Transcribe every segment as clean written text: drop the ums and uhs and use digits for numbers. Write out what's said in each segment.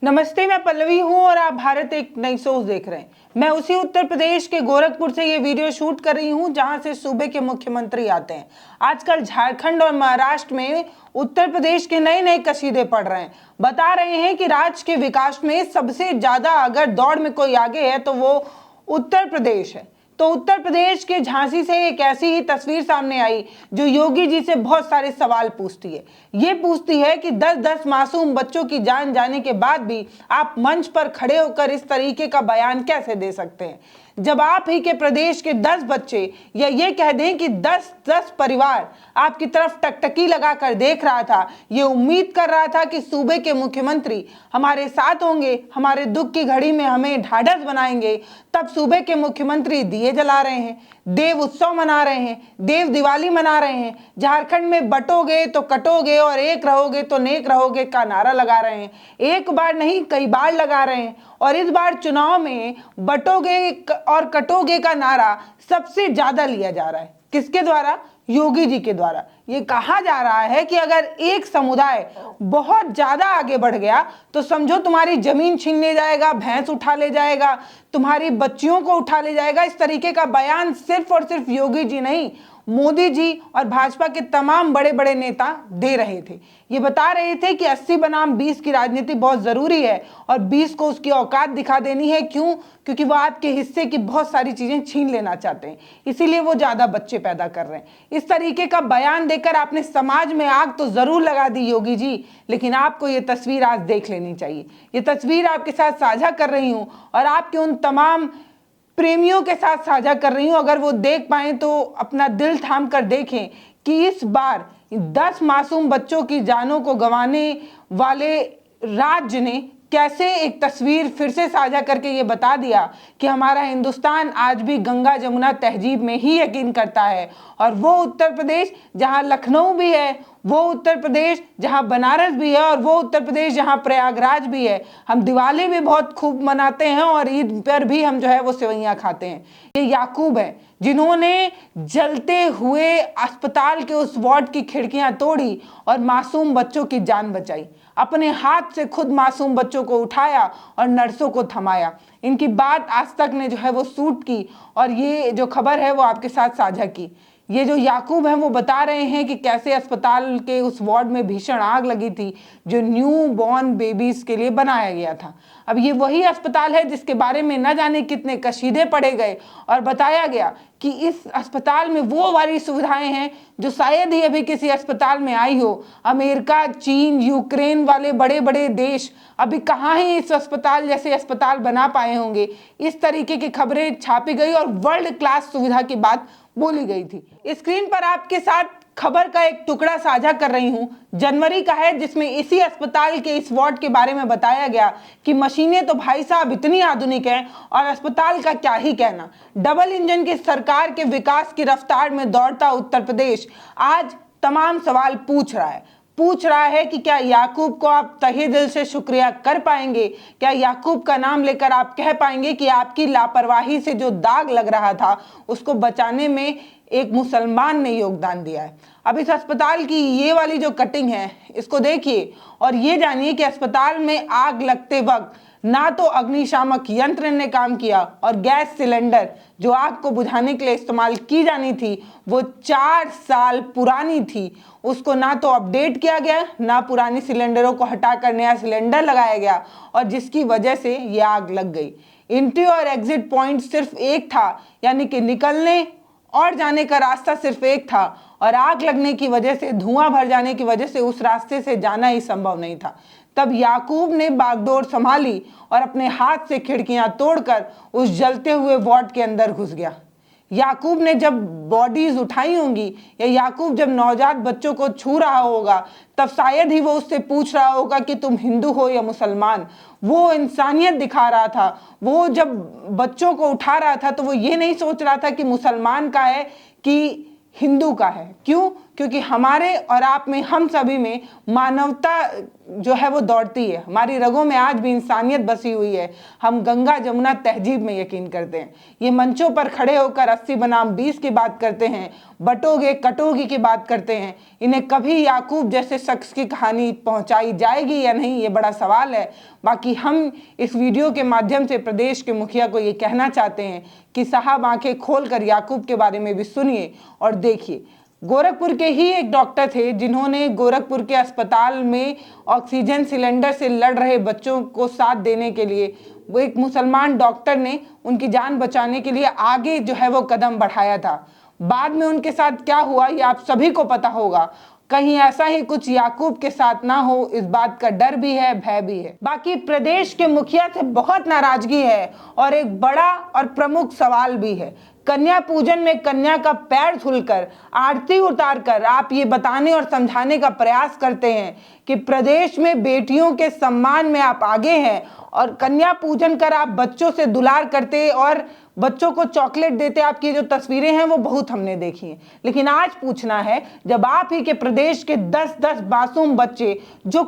नमस्ते, मैं पल्लवी हूँ और आप भारत एक नई सोच देख रहे हैं। मैं उसी उत्तर प्रदेश के गोरखपुर से ये वीडियो शूट कर रही हूँ जहाँ से सूबे के मुख्यमंत्री आते हैं। आजकल झारखंड और महाराष्ट्र में उत्तर प्रदेश के नए नए कसीदे पढ़ रहे हैं। बता रहे हैं कि राज्य के विकास में सबसे ज्यादा अगर दौड़ में कोई आगे है तो वो उत्तर प्रदेश है। तो उत्तर प्रदेश के झांसी से एक ऐसी ही तस्वीर सामने आई जो योगी जी से बहुत सारे सवाल पूछती है। ये पूछती है कि 10-10 मासूम बच्चों की जान जाने के बाद भी आप मंच पर खड़े होकर इस तरीके का बयान कैसे दे सकते हैं, जब आप ही के प्रदेश के 10 बच्चे या ये कह दें कि 10-10 परिवार आपकी तरफ टकटकी लगाकर देख रहा था, ये उम्मीद कर रहा था कि सूबे के मुख्यमंत्री हमारे साथ होंगे, हमारे दुख की घड़ी में हमें ढाढ़स बनाएंगे। तब सूबे के मुख्यमंत्री दिए जला रहे हैं, देव उत्सव मना रहे हैं, देव दिवाली मना रहे हैं, झारखंड में बटोगे तो कटोगे और एक रहोगे तो नेक रहोगे का नारा लगा रहे हैं। एक बार नहीं कई बार लगा रहे हैं और इस बार चुनाव में बटोगे और कटोगे का नारा सबसे ज्यादा लिया जा रहा है। किसके द्वारा? योगी जी के द्वारा। ये कहा जा रहा है कि अगर एक समुदाय बहुत ज्यादा आगे बढ़ गया तो समझो तुम्हारी जमीन छीन ले जाएगा, भैंस उठा ले जाएगा, तुम्हारी बच्चियों को उठा ले जाएगा। इस तरीके का बयान सिर्फ और सिर्फ योगी जी नहीं, मोदी जी और भाजपा के तमाम बड़े बड़े नेता दे रहे थे। ये बता रहे थे कि 80 बनाम 20 की राजनीति बहुत जरूरी है और 20 को उसकी औकात दिखा देनी है। क्यों? क्योंकि वो आपके हिस्से की बहुत सारी चीजें छीन लेना चाहते हैं, इसीलिए वो ज्यादा बच्चे पैदा कर रहे हैं। इस तरीके का बयान देकर आपने समाज में आग तो जरूर लगा दी योगी जी, लेकिन आपको ये तस्वीर आज देख लेनी चाहिए। ये तस्वीर आपके साथ साझा कर रही हूँ और आपके उन तमाम प्रेमियों के साथ साझा कर रही हूं। अगर वो देख पाए तो अपना दिल थाम कर देखें कि इस बार 10 मासूम बच्चों की जानों को गंवाने वाले राज्य ने कैसे एक तस्वीर फिर से साझा करके ये बता दिया कि हमारा हिंदुस्तान आज भी गंगा जमुना तहजीब में ही यकीन करता है। और वो उत्तर प्रदेश जहां लखनऊ भी है, वो उत्तर प्रदेश जहां बनारस भी है और वो उत्तर प्रदेश जहां प्रयागराज भी है। हम दिवाली भी बहुत खूब मनाते हैं और ईद पर भी हम जो है वो सेवइयां खाते हैं। ये याकूब है जिन्होंने जलते हुए अस्पताल के उस वार्ड की खिड़कियां तोड़ी और मासूम बच्चों की जान बचाई। अपने हाथ से खुद मासूम बच्चों को उठाया और नर्सों को थमाया। इनकी बात आज तक ने जो है वो शूट की और ये जो खबर है वो आपके साथ साझा की। ये जो याकूब हैं वो बता रहे हैं कि कैसे अस्पताल के उस वार्ड में भीषण आग लगी थी जो न्यू बॉर्न बेबीज के लिए बनाया गया था। अब ये वही अस्पताल है जिसके बारे में न जाने कितने कशीदे पढ़े गए और बताया गया कि इस अस्पताल में वो वाली सुविधाएं हैं जो शायद ही अभी किसी अस्पताल में आई हो। अमेरिका, चीन, यूक्रेन वाले बड़े बड़े देश अभी कहाँ ही इस अस्पताल जैसे अस्पताल बना पाए होंगे। इस तरीके की खबरें छापी गई और वर्ल्ड क्लास सुविधा की बात बोली गई थी। स्क्रीन पर आपके साथ खबर का एक टुकड़ा साझा कर रही हूं, जनवरी का है, जिसमें इसी अस्पताल के इस वार्ड के बारे में बताया गया कि मशीनें तो भाई साहब इतनी आधुनिक हैं और अस्पताल का क्या ही कहना। डबल इंजन की सरकार के विकास की रफ्तार में दौड़ता उत्तर प्रदेश आज तमाम सवाल पूछ रहा है कि क्या याकूब को आप तहे दिल से शुक्रिया कर पाएंगे? क्या याकूब का नाम लेकर आप कह पाएंगे कि आपकी लापरवाही से जो दाग लग रहा था उसको बचाने में एक मुसलमान ने योगदान दिया है? अब इस अस्पताल की ये वाली जो कटिंग है इसको देखिए और ये जानिए कि अस्पताल में आग लगते वक्त ना तो अग्निशामक यंत्र ने काम किया और गैस सिलेंडर जो आग को बुझाने के लिए इस्तेमाल की जानी थी वो 4 साल पुरानी थी, उसको ना तो अपडेट किया गया, ना पुरानी सिलेंडरों को हटाकर नया सिलेंडर लगाया गया और जिसकी वजह से ये आग लग गई। एंट्री और एग्जिट पॉइंट सिर्फ एक था, यानी कि निकलने और जाने का रास्ता सिर्फ एक था और आग लगने की वजह से, धुआं भर जाने की वजह से उस रास्ते से जाना ही संभव नहीं था। तब याकूब ने बागडोर संभाली और अपने हाथ से खिड़कियां तोड़कर उस जलते हुए वार्ड के अंदर घुस गया। याकूब ने जब बॉडीज उठाई होंगी या याकूब जब नवजात बच्चों को छू रहा होगा तब शायद ही वो उससे पूछ रहा होगा कि तुम हिंदू हो या मुसलमान। वो इंसानियत दिखा रहा था। वो जब बच्चों को उठा रहा था तो वो ये नहीं सोच रहा था कि मुसलमान का है कि हिंदू का है। क्यों? क्योंकि हमारे और आप में, हम सभी में मानवता जो है वो दौड़ती है। हमारी रगों में आज भी इंसानियत बसी हुई है। हम गंगा जमुना तहजीब में यकीन करते हैं। ये मंचों पर खड़े होकर 80 बनाम 20 की बात करते हैं, बटोगे कटोगी की बात करते हैं। इन्हें कभी याकूब जैसे शख्स की कहानी पहुंचाई जाएगी या नहीं, ये बड़ा सवाल है। बाकी हम इस वीडियो के माध्यम से प्रदेश के मुखिया को ये कहना चाहते हैं कि साहब आंखें खोलकर याकूब के बारे में भी सुनिए और देखिए। गोरखपुर के ही एक डॉक्टर थे जिन्होंने गोरखपुर के अस्पताल में ऑक्सीजन सिलेंडर से लड़ रहे बच्चों को साथ देने के लिए, वो एक मुसलमान डॉक्टर ने उनकी जान बचाने के लिए आगे जो है वो कदम बढ़ाया था। बाद में उनके साथ क्या हुआ ये आप सभी को पता होगा। कहीं ऐसा ही कुछ याकूब के साथ ना हो, इस बात का डर भी है, भय भी है। बाकी प्रदेश के मुखिया से बहुत नाराजगी है और एक बड़ा और प्रमुख सवाल भी है। कन्या पूजन में कन्या का पैर धुलकर, आरती उतारकर आप ये बताने और समझाने का प्रयास करते हैं कि प्रदेश में बेटियों के सम्मान में आप आगे हैं, और कन्या पूजन कर आप बच्चों से दुलार करते और बच्चों को चॉकलेट देते। आपकी जो तस्वीरें हैं वो बहुत हमने देखी हैं। लेकिन आज पूछना है, जब आप ही के प्रदेश के 10-10 मासूम बच्चे जो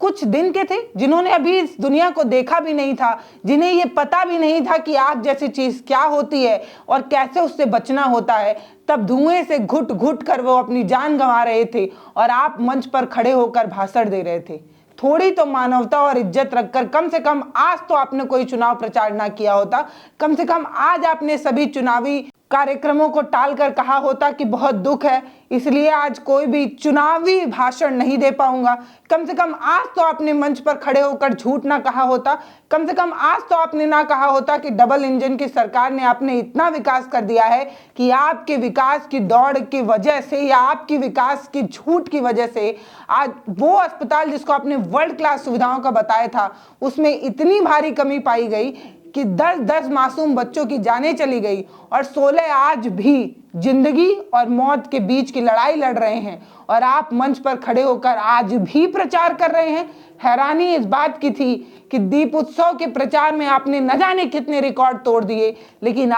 कुछ दिन के थे, जिन्होंने अभी इस दुनिया को देखा भी नहीं था, जिन्हें ये पता भी नहीं था कि आग जैसी चीज क्या होती है और कैसे उससे बचना होता है, तब धुएं से घुट घुट कर वो अपनी जान गंवा रहे थे और आप मंच पर खड़े होकर भाषण दे रहे थे। थोड़ी तो मानवता और इज्जत रखकर कम से कम आज तो आपने कोई चुनाव प्रचार ना किया होता। कम से कम आज आपने सभी चुनावी कार्यक्रमों को टालकर कहा होता कि बहुत दुख है, इसलिए आज कोई भी चुनावी भाषण नहीं दे पाऊंगा। कम से कम आज तो आपने मंच पर खड़े होकर झूठ ना कहा होता। कम से कम आज तो आपने ना कहा होता कि डबल इंजन की सरकार ने आपने इतना विकास कर दिया है कि आपके विकास की दौड़ की वजह से या आपकी विकास की झूठ की वजह से आज वो अस्पताल जिसको आपने वर्ल्ड क्लास सुविधाओं का बताया था, उसमें इतनी भारी कमी पाई गई कि 10-10 मासूम बच्चों की जानें चली गई और 16 आज भी जिंदगी और मौत के बीच की लड़ाई लड़ रहे हैं, और आप मंच पर खड़े होकर आज भी प्रचार कर रहे हैं। हैरानी इस बात की थी कि दीप उत्सव के प्रचार में आपने न जाने कितने रिकॉर्ड तोड़ दिए, लेकिन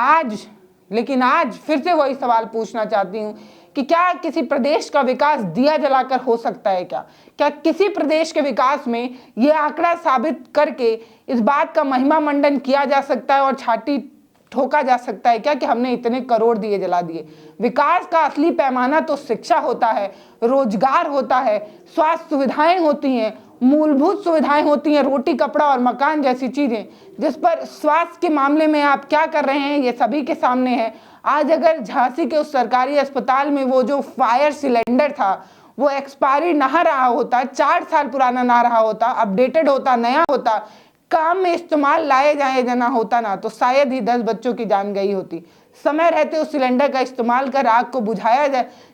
आज फिर से वही सवाल पूछना चाहती हूँ कि क्या किसी प्रदेश का विकास दिया जलाकर हो सकता है? क्या किसी प्रदेश के विकास में ये आंकड़ा साबित करके इस बात का महिमा मंडन किया जा सकता है और छाती ठोका जा सकता है क्या कि हमने इतने करोड़ दिए जला दिए? विकास का असली पैमाना तो शिक्षा होता है, रोजगार होता है, स्वास्थ्य सुविधाएं होती हैं, मूलभूत सुविधाएं होती हैं, रोटी कपड़ा और मकान जैसी चीजें, जिस पर स्वास्थ्य के मामले में आप क्या कर रहे हैं ये सभी के सामने है। आज अगर झांसी के उस सरकारी अस्पताल में वो जो फायर सिलेंडर था वो एक्सपायरी ना रहा होता, 4 साल पुराना ना रहा होता, अपडेटेड होता, नया होता, काम में इस्तेमाल लाए जाए जाना होता ना, तो शायद ही 10 बच्चों की जान गई होती। समय रहते उस सिलेंडर का इस्तेमाल कर आग को बुझाया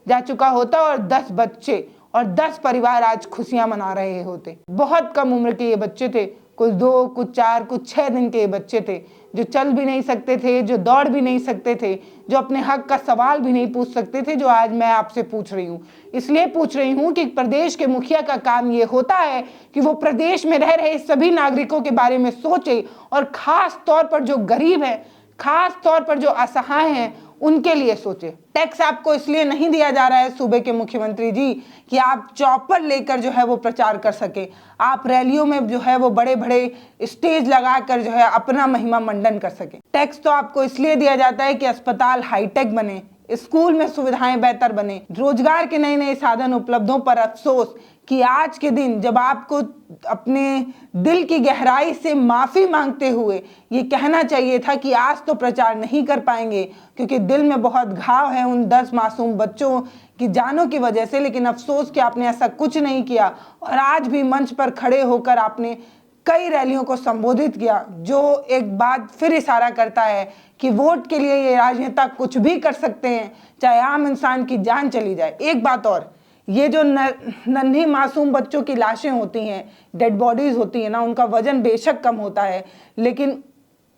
जा चुका होता और 10 बच्चे और 10 परिवार आज खुशियां मना रहे होते। बहुत कम उम्र के ये बच्चे थे, कुछ 2, कुछ 4, कुछ 6 दिन के ये बच्चे थे, जो चल भी नहीं सकते थे, जो दौड़ भी नहीं सकते थे, जो अपने हक का सवाल भी नहीं पूछ सकते थे, जो आज मैं आपसे पूछ रही हूँ। इसलिए पूछ रही हूँ कि प्रदेश के मुखिया का काम ये होता है कि वो प्रदेश में रह रहे सभी नागरिकों के बारे में सोचे, और खास तौर पर जो गरीब है, खास तौर पर जो असहाय हैं, उनके लिए सोचे। टैक्स आपको इसलिए नहीं दिया जा रहा है सूबे के मुख्यमंत्री जी कि आप चॉपर लेकर जो है वो प्रचार कर सके, आप रैलियों में जो है वो बड़े बड़े स्टेज लगाकर जो है अपना महिमा मंडन कर सके। टैक्स तो आपको इसलिए दिया जाता है कि अस्पताल हाईटेक बने, स्कूल में सुविधाएं बेहतर बने, रोजगार के नए नए साधन उपलब्ध हों। पर अफसोस कि आज के दिन जब आपको अपने दिल की गहराई से माफी मांगते हुए ये कहना चाहिए था कि आज तो प्रचार नहीं कर पाएंगे क्योंकि दिल में बहुत घाव है उन 10 मासूम बच्चों की जानों की वजह से, लेकिन अफसोस कि आपने ऐसा कुछ नहीं किया और आज भी मंच पर खड़े होकर आपने कई रैलियों को संबोधित किया, जो एक बात फिर इशारा करता है कि वोट के लिए ये राजनेता कुछ भी कर सकते हैं, चाहे आम इंसान की जान चली जाए। एक बात और, ये जो नन्ही मासूम बच्चों की लाशें होती हैं, डेड बॉडीज होती हैं ना, उनका वजन बेशक कम होता है, लेकिन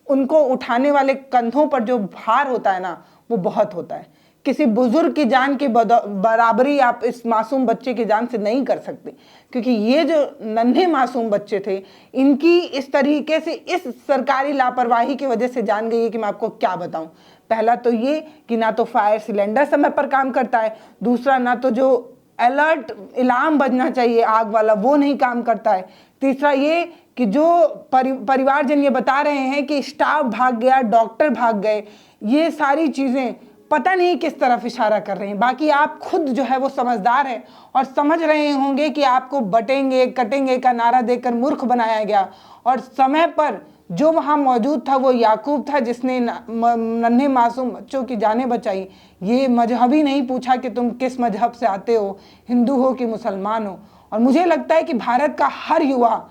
उनको उठाने वाले कंधों पर जो भार होता है ना, वो बहुत होता है। किसी बुजुर्ग की जान की बराबरी आप इस मासूम बच्चे की जान से नहीं कर सकते, क्योंकि ये जो नन्हे मासूम बच्चे थे, इनकी इस तरीके से इस सरकारी लापरवाही की वजह से जान गई है कि मैं आपको क्या बताऊं। पहला तो ये कि ना तो फायर सिलेंडर समय पर काम करता है, दूसरा ना तो जो अलर्ट अलार्म बजना चाहिए आग वाला वो नहीं काम करता है, तीसरा ये कि जो परिवारजन ये बता रहे हैं कि स्टाफ भाग गया, डॉक्टर भाग गए, ये सारी चीज़ें पता नहीं किस तरफ इशारा कर रहे हैं। बाकी आप खुद जो है वो समझदार हैं और समझ रहे होंगे कि आपको बटेंगे कटेंगे का नारा देकर मूर्ख बनाया गया, और समय पर जो वहाँ मौजूद था वो याकूब था जिसने नन्हे मासूम बच्चों की जानें बचाई। ये मजहबी नहीं पूछा कि तुम किस मजहब से आते हो, हिंदू हो कि मुसलमान हो। और मुझे लगता है कि भारत का हर युवा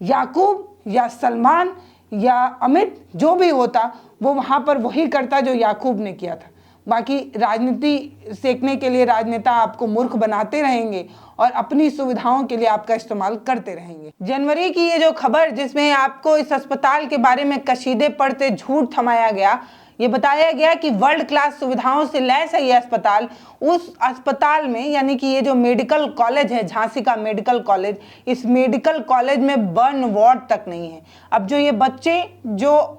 याकूब या सलमान या अमित जो भी होता वो वहाँ पर वही करता जो याकूब ने किया था। बाकी राजनीति सेकने के लिए राजनेता आपको मूर्ख बनाते रहेंगे और अपनी सुविधाओं के लिए आपका इस्तेमाल करते रहेंगे। जनवरी की ये जो खबर जिसमें आपको इस अस्पताल के बारे में कशीदे पढ़ते झूठ थमाया गया, ये बताया गया कि वर्ल्ड क्लास सुविधाओं से लैस है ये अस्पताल। उस अस्पताल में यानी कि ये जो मेडिकल कॉलेज है, झांसी का मेडिकल कॉलेज, इस मेडिकल कॉलेज में बर्न वार्ड तक नहीं है। अब जो ये बच्चे जो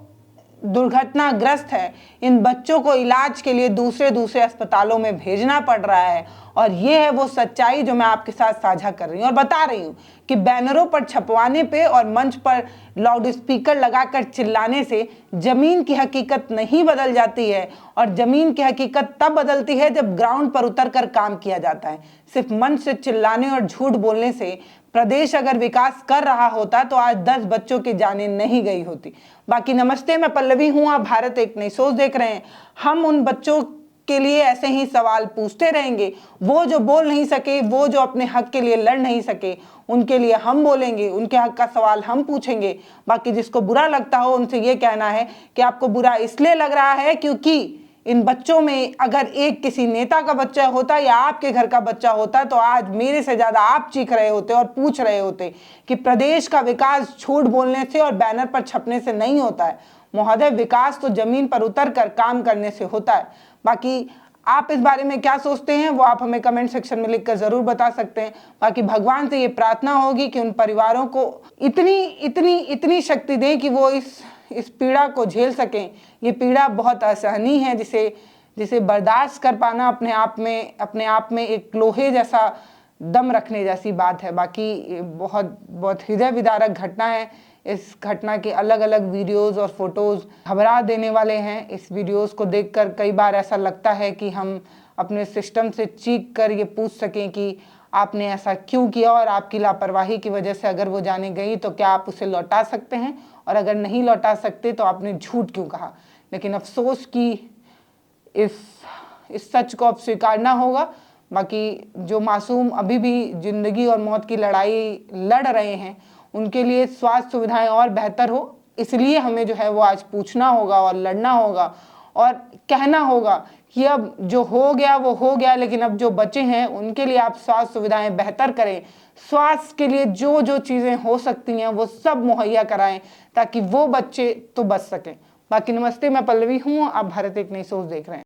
दुर्घटनाग्रस्त है, इन बच्चों को इलाज के लिए दूसरे अस्पतालों में भेजना पड़ रहा है, और ये है वो सच्चाई जो मैं आपके साथ साझा कर रही हूँ और बता रही हूँ कि बैनरों पर छपवाने पे और मंच पर लाउड स्पीकर लगाकर चिल्लाने से ज़मीन की हकीकत नहीं बदल जाती है, और ज़मीन की हकीकत तब बदलती है जब ग्राउंड पर उतरकर काम किया जाता है। सिर्फ मंच से चिल्लाने और झूठ बोलने से प्रदेश अगर विकास कर रहा होता तो आज 10 बच्चों की जानें नहीं गई होती। बाकी नमस्ते, मैं पल्लवी हूँ, आप भारत एक नई सोच देख रहे हैं। हम उन बच्चों के लिए ऐसे ही सवाल पूछते रहेंगे, वो जो बोल नहीं सके, वो जो अपने हक के लिए लड़ नहीं सके, उनके लिए हम बोलेंगे, उनके हक का सवाल हम पूछेंगे। बाकी जिसको बुरा लगता हो उनसे ये कहना है कि आपको बुरा इसलिए लग रहा है क्योंकि इन बच्चों में अगर एक किसी नेता का बच्चा होता या आपके घर का बच्चा होता तो आज मेरे से ज़्यादा आप चीख रहे होते और पूछ रहे होते कि प्रदेश का विकास झूठ बोलने से और बैनर पर छपने से नहीं होता है। महोदय, विकास तो ज़मीन पर उतर कर काम करने से होता है। बाकी आप इस बारे में क्या सोचते हैं वो आप हमें कमेंट सेक्शन में लिखकर ज़रूर बता सकते हैं। बाकी भगवान से ये प्रार्थना होगी कि उन परिवारों को इतनी शक्ति दें कि वो इस पीड़ा को झेल सकें। ये पीड़ा बहुत असहनीय है जिसे बर्दाश्त कर पाना अपने आप में एक लोहे जैसा दम रखने जैसी बात है। बाकी बहुत हृदय विदारक घटना है। इस घटना के अलग अलग वीडियोस और फोटोज़ घबरा देने वाले हैं। इस वीडियोस को देखकर कई बार ऐसा लगता है कि हम अपने सिस्टम से चीख कर ये पूछ सकें कि आपने ऐसा क्यों किया, और आपकी लापरवाही की वजह से अगर वो जाने गई तो क्या आप उसे लौटा सकते हैं, और अगर नहीं लौटा सकते तो आपने झूठ क्यों कहा। लेकिन अफसोस कि इस सच को अब स्वीकारना होगा। बाकी जो मासूम अभी भी ज़िंदगी और मौत की लड़ाई लड़ रहे हैं उनके लिए स्वास्थ्य सुविधाएं और बेहतर हो, इसलिए हमें जो है वो आज पूछना होगा और लड़ना होगा और कहना होगा कि अब जो हो गया वो हो गया, लेकिन अब जो बचे हैं उनके लिए आप स्वास्थ्य सुविधाएं बेहतर करें। स्वास्थ्य के लिए जो चीज़ें हो सकती हैं वो सब मुहैया कराएं ताकि वो बच्चे तो बच सकें। बाकी नमस्ते, मैं पल्लवी हूँ, आप भारत एक नई सोच देख रहे हैं।